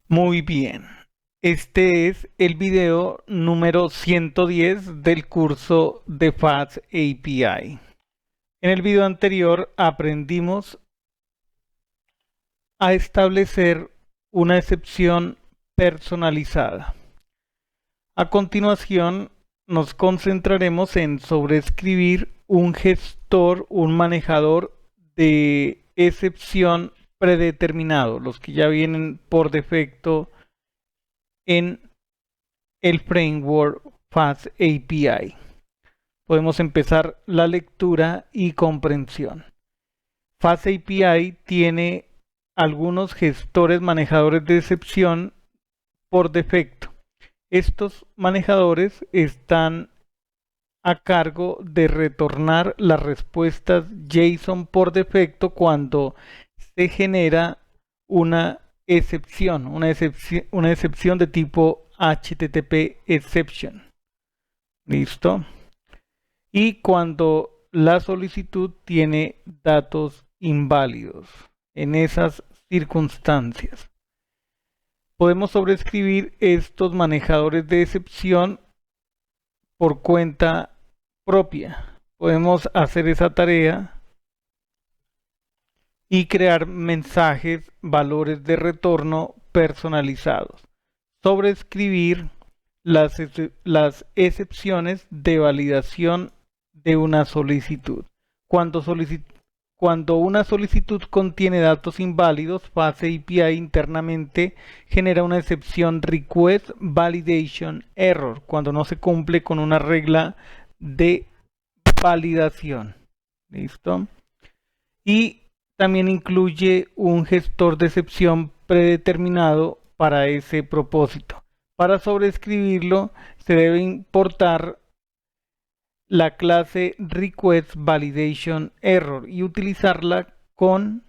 Muy bien. Este es el video número 110 del curso de Fast API. En el video anterior aprendimos a establecer una excepción personalizada. A continuación, nos concentraremos en sobreescribir un gestor, un manejador de excepción predeterminado, los que ya vienen por defecto en el framework Fast API. Podemos empezar la lectura y comprensión. Fast API tiene algunos gestores manejadores de excepción por defecto. Estos manejadores están a cargo de retornar las respuestas JSON por defecto cuando se genera una excepción de tipo HTTP exception. ¿Listo? Y cuando la solicitud tiene datos inválidos. En esas circunstancias, podemos sobreescribir estos manejadores de excepción por cuenta propia. Podemos hacer esa tarea y crear mensajes, valores de retorno personalizados. Sobreescribir las excepciones de validación de una solicitud. Cuando una solicitud contiene datos inválidos, Fast API internamente genera una excepción Request Validation Error cuando no se cumple con una regla de validación. ¿Listo? Y también incluye un gestor de excepción predeterminado para ese propósito. Para sobreescribirlo se debe importar la clase Request Validation Error y utilizarla con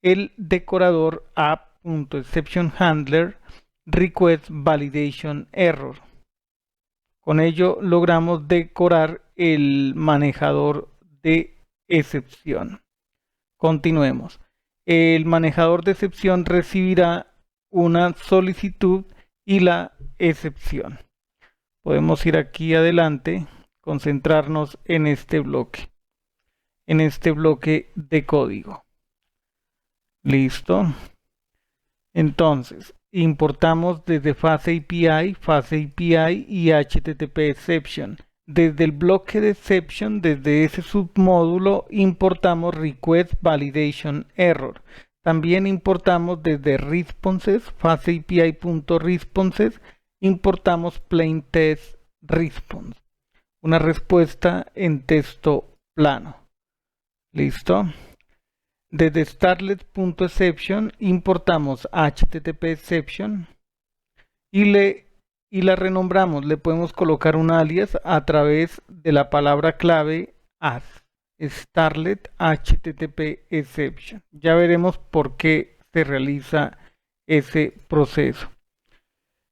el decorador app.exceptionHandler Request Validation Error. Con ello logramos decorar el manejador de excepción. Continuemos. El manejador de excepción recibirá una solicitud y la excepción. Podemos ir aquí adelante, concentrarnos en este bloque de código. Listo. Entonces, importamos desde Fast API y HTTP Exception. Desde el bloque de exception, desde ese submódulo, importamos Request Validation Error. También importamos desde responses, fastapi.responses, importamos plain text response, una respuesta en texto plano. ¿Listo? Desde starlet.exception importamos HTTP Exception y la renombramos. Le podemos colocar un alias a través de la palabra clave as starlet HTTP Exception. Ya veremos por qué se realiza ese proceso.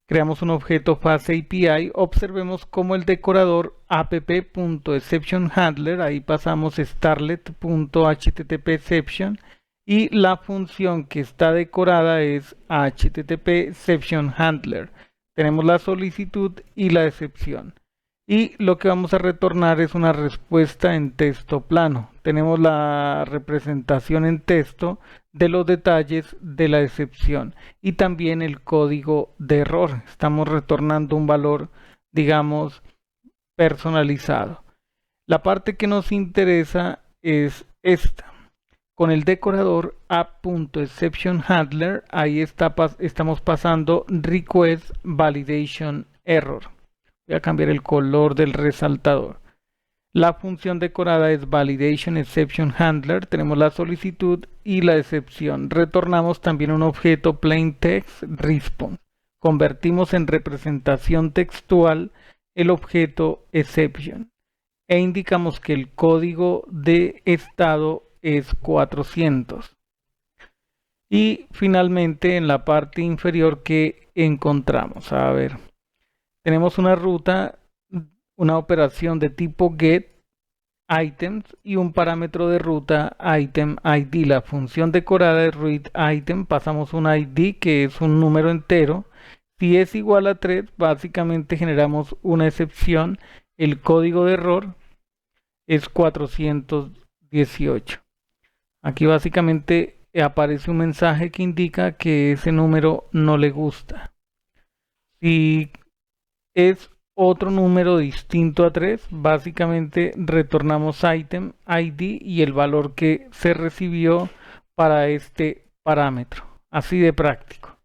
Creamos un objeto Fast API. Observemos cómo el decorador app.exceptionHandler, ahí pasamos starlet.httpException y la función que está decorada es httpExceptionHandler. Tenemos la solicitud y la excepción. Y lo que vamos a retornar es una respuesta en texto plano. Tenemos la representación en texto de los detalles de la excepción y también el código de error. Estamos retornando un valor, digamos, personalizado. La parte que nos interesa es esta. Con el decorador app.exceptionHandler, ahí estamos pasando Request Validation Error. Voy a cambiar el color del resaltador. La función decorada es Validation Exception Handler. Tenemos la solicitud y la excepción. Retornamos también un objeto Plain Text Response. Convertimos en representación textual el objeto Exception. E indicamos que el código de estado es 400. Y finalmente en la parte inferior que encontramos. A ver. Tenemos una ruta, una operación de tipo get items y un parámetro de ruta item id. La función decorada es read item, pasamos un id que es un número entero. Si es igual a 3, básicamente generamos una excepción. El código de error es 418. Aquí básicamente aparece un mensaje que indica que ese número no le gusta. Si es otro número distinto a 3, básicamente retornamos item id y el valor que se recibió para este parámetro. Así de práctico.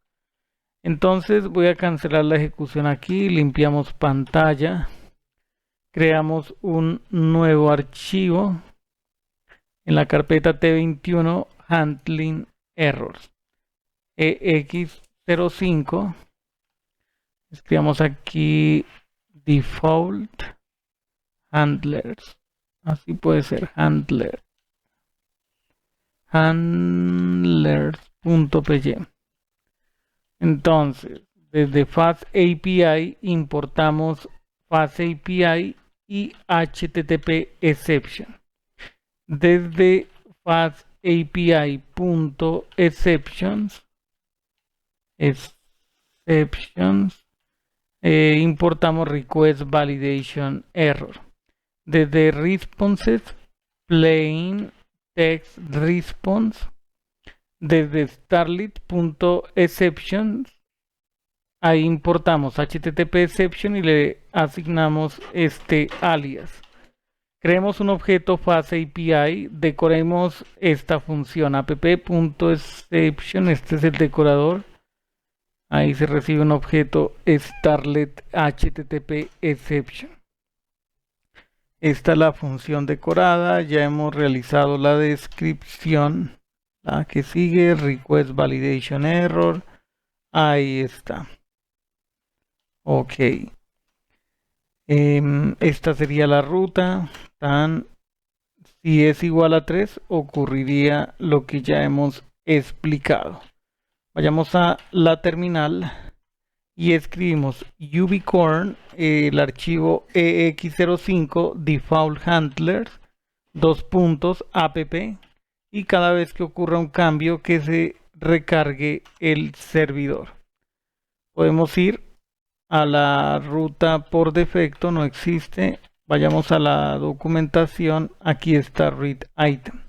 Entonces voy a cancelar la ejecución aquí, limpiamos pantalla, creamos un nuevo archivo en la carpeta T21 Handling Errors EX05. Escribamos aquí default handlers, así puede ser handlers.py. Entonces desde Fast API importamos Fast API y HTTP exception. Desde Fast API.exceptions importamos request validation error. Desde responses plain text response, desde starlet.exceptions, ahí importamos HTTP exception y le asignamos este alias. Creemos un objeto Fast API, decoremos esta función app.exception, este es el decorador. Ahí se recibe un objeto starlet HTTP exception. Esta es la función decorada. Ya hemos realizado la descripción. La que sigue, request validation error. Ahí está. Ok. Esta sería la ruta. Si es igual a 3, ocurriría lo que ya hemos explicado. Vayamos a la terminal y escribimos ubicorn, el archivo EX05 default handlers, app, y cada vez que ocurra un cambio que se recargue el servidor. Podemos ir a la ruta por defecto, no existe. Vayamos a la documentación, aquí está read item.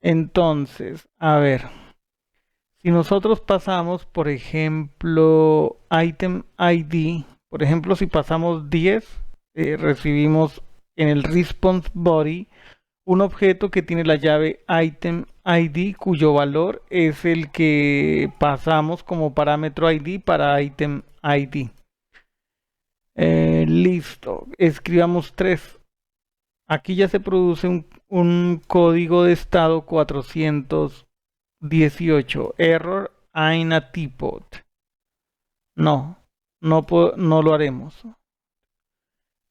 Entonces, a ver, si nosotros pasamos, por ejemplo, item ID, por ejemplo, si pasamos 10, recibimos en el response body un objeto que tiene la llave item ID, cuyo valor es el que pasamos como parámetro ID para item ID. Listo, escribamos 3. Aquí ya se produce un código de estado 418, error ein a typod. No lo haremos.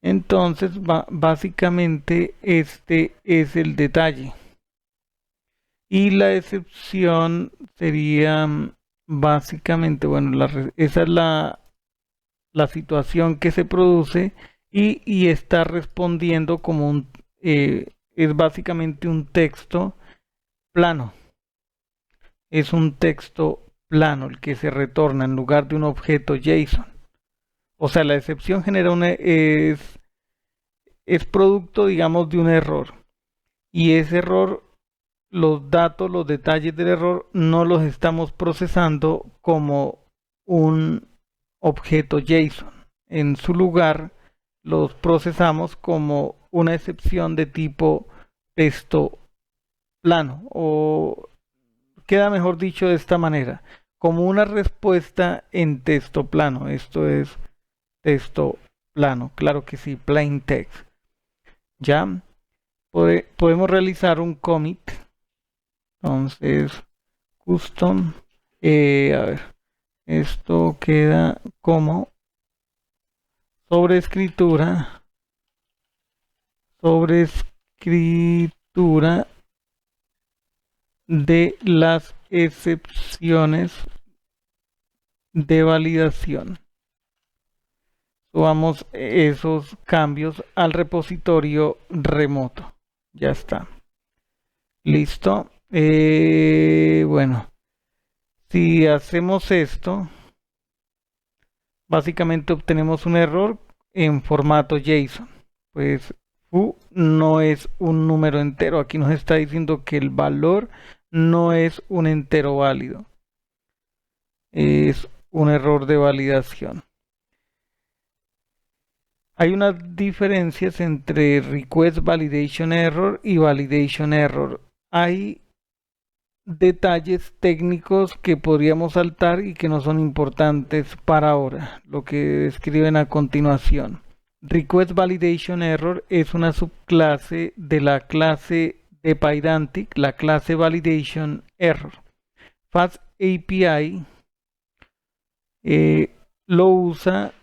Entonces, básicamente este es el detalle. Y la excepción sería básicamente, bueno, esa es la situación que se produce y está respondiendo como es básicamente un texto plano. Es un texto plano el que se retorna en lugar de un objeto JSON. O sea, la excepción genera es producto, digamos, de un error. Y ese error, los datos, los detalles del error, no los estamos procesando como un objeto JSON. En su lugar, los procesamos como una excepción de tipo texto plano, o queda mejor dicho de esta manera, como una respuesta en texto plano. Esto es texto plano, claro que sí, plain text. Ya podemos realizar un commit. Entonces, custom, a ver, esto queda como sobreescritura de las excepciones de validación. Subamos esos cambios al repositorio remoto. Ya está. Listo. Bueno, si hacemos esto, básicamente obtenemos un error en formato JSON. Pues foo no es un número entero. Aquí nos está diciendo que el valor no es un entero válido. Es un error de validación. Hay unas diferencias entre request validation error y validation error. Hay detalles técnicos que podríamos saltar y que no son importantes para ahora, lo que escriben a continuación. Request validation error es una subclase de la clase de Pydantic, la clase validation error. Fast API lo usa.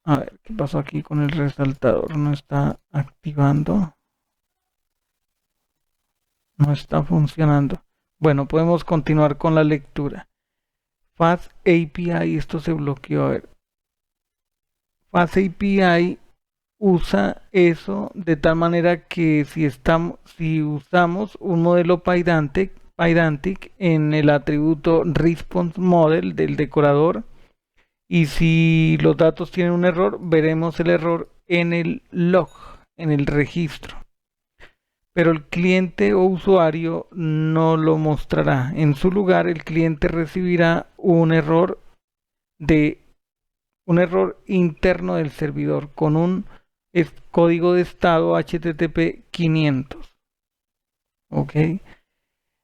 A ver, ¿qué pasó aquí con el resaltador? No está activando. No está funcionando. Bueno, podemos continuar con la lectura. Fast API, esto se bloqueó. A ver. Fast API usa eso de tal manera que si usamos un modelo Pydantic en el atributo response model del decorador, y si los datos tienen un error, veremos el error en el log, en el registro. Pero el cliente o usuario no lo mostrará. En su lugar, el cliente recibirá un error interno del servidor con un código de estado HTTP 500. ¿Ok?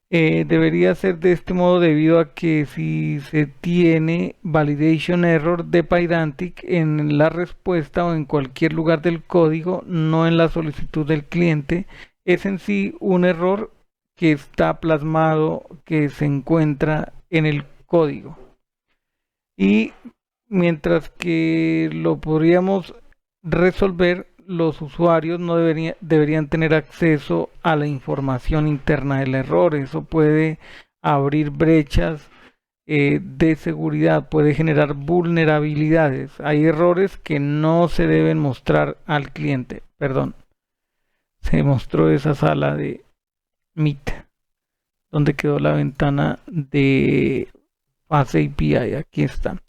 Debería ser de este modo debido a que si se tiene validation error de Pydantic en la respuesta o en cualquier lugar del código, no en la solicitud del cliente, es en sí un error que está plasmado, que se encuentra en el código. Y mientras que lo podríamos resolver, los usuarios no deberían tener acceso a la información interna del error. Eso puede abrir brechas de seguridad, puede generar vulnerabilidades. Hay errores que no se deben mostrar al cliente. Perdón, se mostró esa sala de Meet, donde quedó la ventana de Fast API. Aquí está.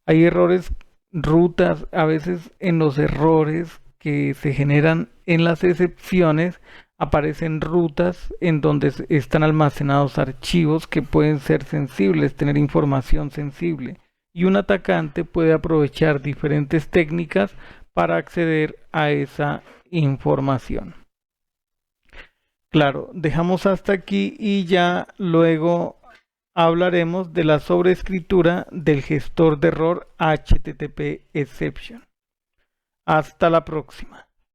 Hay errores, rutas, a veces en los errores que se generan en las excepciones aparecen rutas en donde están almacenados archivos que pueden ser sensibles, tener información sensible. Y un atacante puede aprovechar diferentes técnicas para acceder a esa información. Claro, dejamos hasta aquí y ya luego hablaremos de la sobreescritura del gestor de error HTTP exception. Hasta la próxima.